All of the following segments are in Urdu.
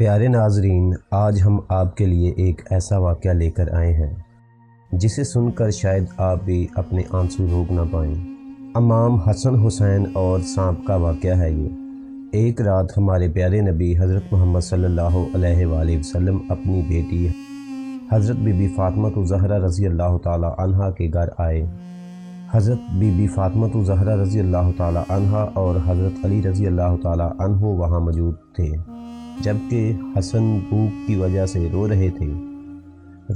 پیارے ناظرین، آج ہم آپ کے لیے ایک ایسا واقعہ لے کر آئے ہیں جسے سن کر شاید آپ بھی اپنے آنسو روک نہ پائیں۔ امام حسن حسین اور سانپ کا واقعہ ہے یہ۔ ایک رات ہمارے پیارے نبی حضرت محمد صلی اللہ علیہ وآلہ وسلم اپنی بیٹی حضرت بی بی فاطمہ زہرا رضی اللہ تعالی عنہا کے گھر آئے۔ حضرت بی بی فاطمہ زہرا رضی اللہ تعالی عنہا اور حضرت علی رضی اللہ تعالی عنہ وہاں موجود تھے، جبکہ حسن بھوک کی وجہ سے رو رہے تھے۔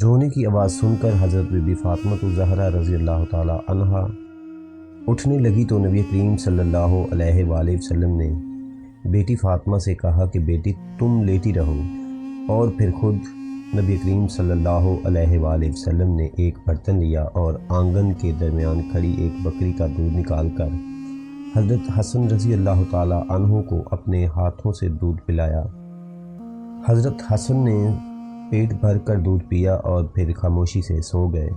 رونے کی آواز سن کر حضرت بی بی فاطمہ زہرا رضی اللہ تعالی عنہا اٹھنے لگی تو نبی کریم صلی اللہ علیہ وآلہ وسلم نے بیٹی فاطمہ سے کہا کہ بیٹی تم لیٹی رہو، اور پھر خود نبی کریم صلی اللہ علیہ وآلہ وسلم نے ایک برتن لیا اور آنگن کے درمیان کھڑی ایک بکری کا دودھ نکال کر حضرت حسن رضی اللہ تعالی عنہ کو اپنے ہاتھوں سے دودھ پلایا۔ حضرت حسن نے پیٹ بھر کر دودھ پیا اور پھر خاموشی سے سو گئے۔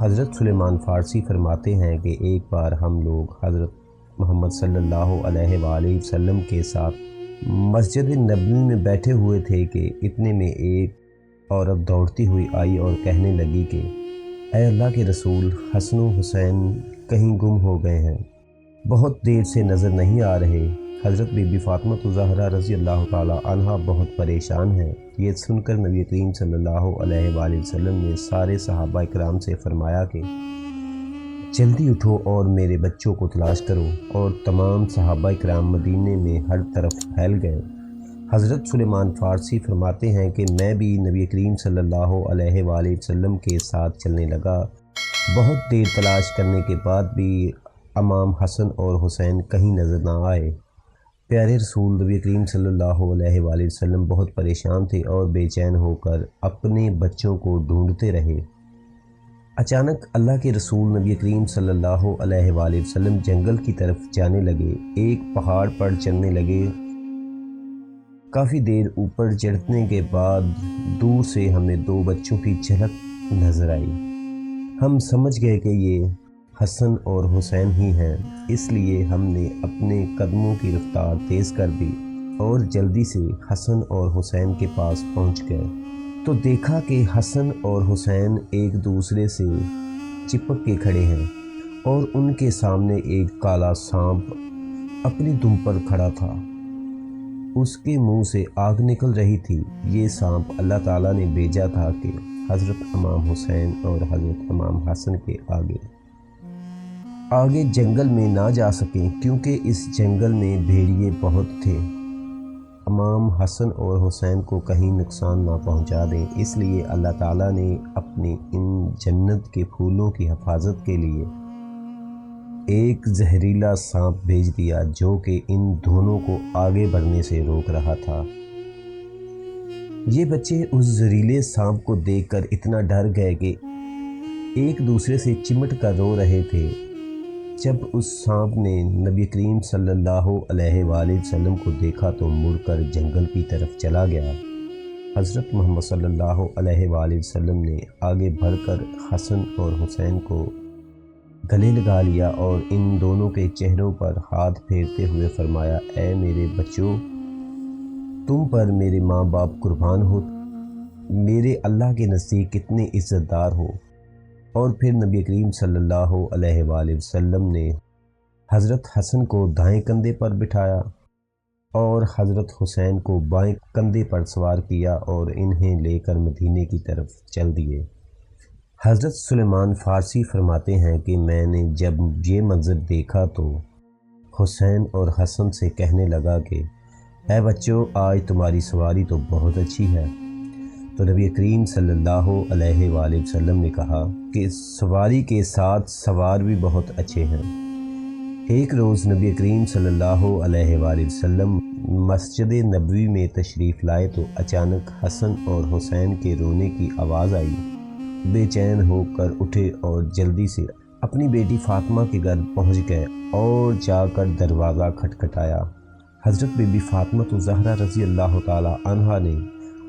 حضرت سلیمان فارسی فرماتے ہیں کہ ایک بار ہم لوگ حضرت محمد صلی اللہ علیہ وآلہ وسلم کے ساتھ مسجد نبوی میں بیٹھے ہوئے تھے کہ اتنے میں ایک عورت دوڑتی ہوئی آئی اور کہنے لگی کہ اے اللہ کے رسول، حسن و حسین کہیں گم ہو گئے ہیں، بہت دیر سے نظر نہیں آ رہے۔ حضرت بی بی فاطمہ زہرا رضی اللہ تعالی عنہا بہت پریشان ہیں۔ یہ سن کر نبی کریم صلی اللہ علیہ وآلہ وسلم نے سارے صحابہ اکرام سے فرمایا کہ جلدی اٹھو اور میرے بچوں کو تلاش کرو، اور تمام صحابہ اکرام مدینے میں ہر طرف پھیل گئے۔ حضرت سلیمان فارسی فرماتے ہیں کہ میں بھی نبی کریم صلی اللہ علیہ وآلہ وسلم کے ساتھ چلنے لگا۔ بہت دیر تلاش کرنے کے بعد بھی امام حسن اور حسین کہیں نظر نہ آئے۔ پیارے رسول نبی کریم صلی اللہ علیہ وآلہ وسلم بہت پریشان تھے اور بے چین ہو کر اپنے بچوں کو ڈھونڈتے رہے۔ اچانک اللہ کے رسول نبی کریم صلی اللہ علیہ وآلہ وسلم جنگل کی طرف جانے لگے، ایک پہاڑ پر چڑھنے لگے۔ کافی دیر اوپر چڑھنے کے بعد دور سے ہمیں دو بچوں کی جھلک نظر آئی۔ ہم سمجھ گئے کہ یہ حسن اور حسین ہی ہیں، اس لیے ہم نے اپنے قدموں کی رفتار تیز کر دی اور جلدی سے حسن اور حسین کے پاس پہنچ گئے تو دیکھا کہ حسن اور حسین ایک دوسرے سے چپک کے کھڑے ہیں اور ان کے سامنے ایک کالا سانپ اپنی دم پر کھڑا تھا۔ اس کے منہ سے آگ نکل رہی تھی۔ یہ سانپ اللہ تعالیٰ نے بھیجا تھا کہ حضرت امام حسین اور حضرت امام حسن کے آگے جنگل میں نہ جا سکیں، کیونکہ اس جنگل میں بھیڑیے بہت تھے۔ امام حسن اور حسین کو کہیں نقصان نہ پہنچا دیں، اس لیے اللہ تعالیٰ نے اپنے ان جنت کے پھولوں کی حفاظت کے لیے ایک زہریلا سانپ بھیج دیا جو کہ ان دونوں کو آگے بڑھنے سے روک رہا تھا۔ یہ بچے اس زہریلے سانپ کو دیکھ کر اتنا ڈر گئے کہ ایک دوسرے سے چمٹ کر رو رہے تھے۔ جب اس سانپ نے نبی کریم صلی اللہ علیہ وآلہ وسلم کو دیکھا تو مڑ کر جنگل کی طرف چلا گیا۔ حضرت محمد صلی اللہ علیہ وآلہ وسلم نے آگے بڑھ کر حسن اور حسین کو گلے لگا لیا اور ان دونوں کے چہروں پر ہاتھ پھیرتے ہوئے فرمایا، اے میرے بچوں، تم پر میرے ماں باپ قربان ہو، میرے اللہ کے نزدیک کتنے عزت دار ہو۔ اور پھر نبی کریم صلی اللہ علیہ وآلہ وسلم نے حضرت حسن کو دائیں کندھے پر بٹھایا اور حضرت حسین کو بائیں کندھے پر سوار کیا اور انہیں لے کر مدینے کی طرف چل دیے۔ حضرت سلیمان فارسی فرماتے ہیں کہ میں نے جب یہ منظر دیکھا تو حسین اور حسن سے کہنے لگا کہ اے بچوں، آج تمہاری سواری تو بہت اچھی ہے۔ تو نبی کریم صلی اللہ علیہ وآلہ وسلم نے کہا کہ سواری کے ساتھ سوار بھی بہت اچھے ہیں۔ ایک روز نبی کریم صلی اللہ علیہ وآلہ وسلم مسجد نبوی میں تشریف لائے تو اچانک حسن اور حسین کے رونے کی آواز آئی۔ بے چین ہو کر اٹھے اور جلدی سے اپنی بیٹی فاطمہ کے گھر پہنچ گئے اور جا کر دروازہ کھٹکھٹایا۔ حضرت بی بی فاطمہ زہرا رضی اللہ تعالی عنہا نے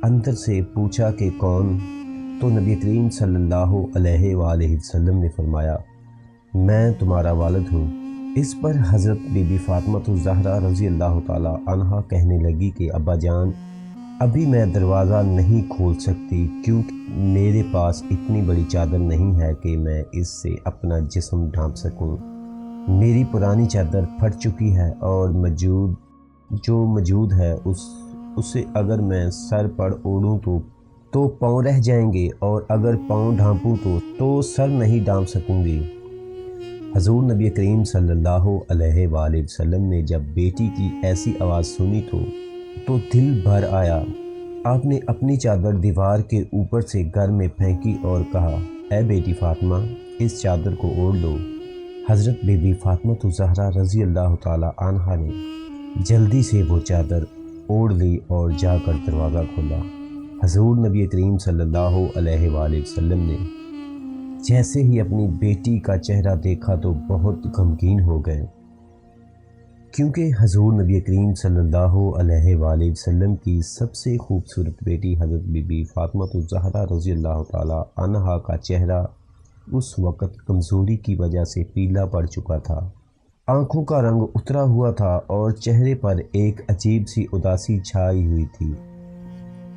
اندر سے پوچھا کہ کون؟ تو نبی کریم صلی اللہ علیہ وآلہ وسلم نے فرمایا، میں تمہارا والد ہوں۔ اس پر حضرت بی بی فاطمہ زہرا رضی اللہ تعالی عنہا کہنے لگی کہ ابا جان، ابھی میں دروازہ نہیں کھول سکتی کیونکہ میرے پاس اتنی بڑی چادر نہیں ہے کہ میں اس سے اپنا جسم ڈھانپ سکوں۔ میری پرانی چادر پھٹ چکی ہے اور جو موجود ہے اسے اگر میں سر پر اوڑھوں تو پاؤں رہ جائیں گے، اور اگر پاؤں ڈھانپوں تو سر نہیں ڈھانپ سکوں گی۔ حضور نبی کریم صلی اللہ علیہ وآلہ وسلم نے جب بیٹی کی ایسی آواز سنی تو دل بھر آیا۔ آپ نے اپنی چادر دیوار کے اوپر سے گھر میں پھینکی اور کہا، اے بیٹی فاطمہ، اس چادر کو اوڑھ لو۔ حضرت بی بی فاطمہ زہرا رضی اللہ تعالی عنہا نے جلدی سے وہ چادر اوڑھ لی اور جا کر دروازہ کھولا۔ حضور نبی کریم صلی اللہ علیہ وآلہ وسلم نے جیسے ہی اپنی بیٹی کا چہرہ دیکھا تو بہت غمگین ہو گئے، کیونکہ حضور نبی کریم صلی اللہ علیہ وآلہ وسلم کی سب سے خوبصورت بیٹی حضرت بی بی فاطمہ زہرا رضی اللہ تعالی عنہا کا چہرہ اس وقت کمزوری کی وجہ سے پیلا پڑ چکا تھا، آنکھوں کا رنگ اترا ہوا تھا اور چہرے پر ایک عجیب سی اداسی چھائی ہوئی تھی۔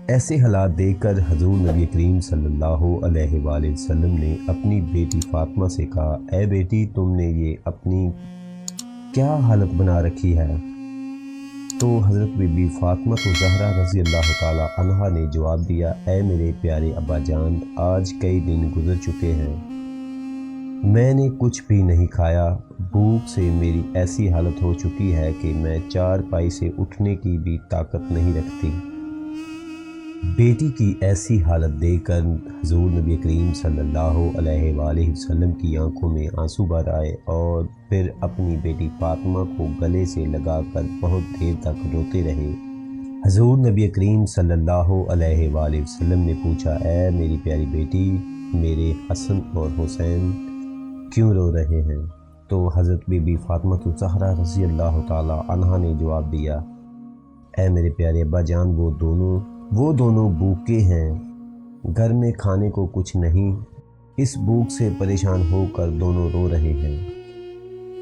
ایسے حالات دیکھ کر حضور نبی کریم صلی اللہ علیہ وآلہ وسلم نے اپنی بیٹی فاطمہ سے کہا، اے بیٹی، تم نے یہ اپنی کیا حالت بنا رکھی ہے؟ تو حضرت بی بی فاطمہ زہرا رضی اللہ تعالی عنہا نے جواب دیا، اے میرے پیارے ابا جان، آج کئی دن گزر چکے ہیں، میں نے کچھ بھی نہیں کھایا، بھوک سے میری ایسی حالت ہو چکی ہے کہ میں چارپائی سے اٹھنے کی بھی طاقت نہیں رکھتی۔ بیٹی کی ایسی حالت دیکھ کر حضور نبی کریم صلی اللہ علیہ وآلہ وسلم کی آنکھوں میں آنسو بھر آئے اور پھر اپنی بیٹی فاطمہ کو گلے سے لگا کر بہت دیر تک روتے رہے۔ حضور نبی کریم صلی اللہ علیہ وآلہ وسلم نے پوچھا، اے میری پیاری بیٹی، میرے حسن اور حسین کیوں رو رہے ہیں؟ تو حضرت بی بی فاطمہ زہرا رضی اللہ تعالی عنہا نے جواب دیا، اے میرے پیارے ابا جان، وہ دونوں بھوکے ہیں، گھر میں کھانے کو کچھ نہیں، اس بھوک سے پریشان ہو کر دونوں رو رہے ہیں۔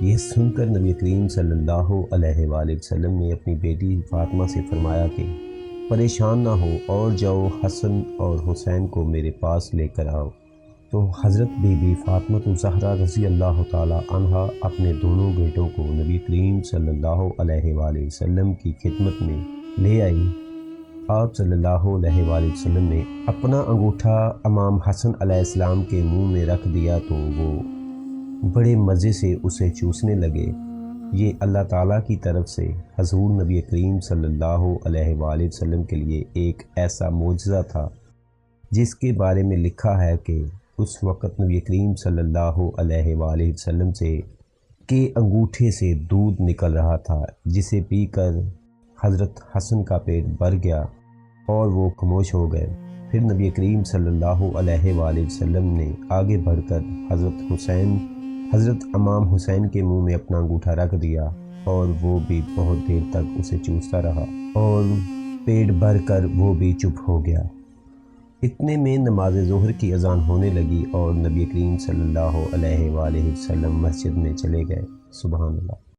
یہ سن کر نبی کریم صلی اللہ علیہ وآلہ وسلم نے اپنی بیٹی فاطمہ سے فرمایا کہ پریشان نہ ہو اور جاؤ حسن اور حسین کو میرے پاس لے کر آؤ۔ تو حضرت بی بی فاطمہ زہرا رضی اللہ تعالی عنہا اپنے دونوں بیٹوں کو نبی کریم صلی اللہ علیہ وآلہ وسلم کی خدمت میں لے آئی۔ آپ صلی اللہ علیہ وآلہ وسلم نے اپنا انگوٹھا امام حسن علیہ السلام کے منہ میں رکھ دیا تو وہ بڑے مزے سے اسے چوسنے لگے۔ یہ اللہ تعالیٰ کی طرف سے حضور نبی کریم صلی اللہ علیہ وآلہ وسلم کے لیے ایک ایسا معجزہ تھا جس کے بارے میں لکھا ہے کہ اس وقت نبی کریم صلی اللہ علیہ وآلہ وسلم کے انگوٹھے سے دودھ نکل رہا تھا، جسے پی کر حضرت حسن کا پیٹ بھر گیا اور وہ خاموش ہو گئے۔ پھر نبی کریم صلی اللہ علیہ وآلہ وسلم نے آگے بڑھ کر حضرت امام حسین کے منہ میں اپنا انگوٹھا رکھ دیا اور وہ بھی بہت دیر تک اسے چوستا رہا اور پیٹ بھر کر وہ بھی چپ ہو گیا۔ اتنے میں نماز ظہر کی اذان ہونے لگی اور نبی کریم صلی اللہ علیہ وآلہ وسلم مسجد میں چلے گئے۔ سبحان اللہ۔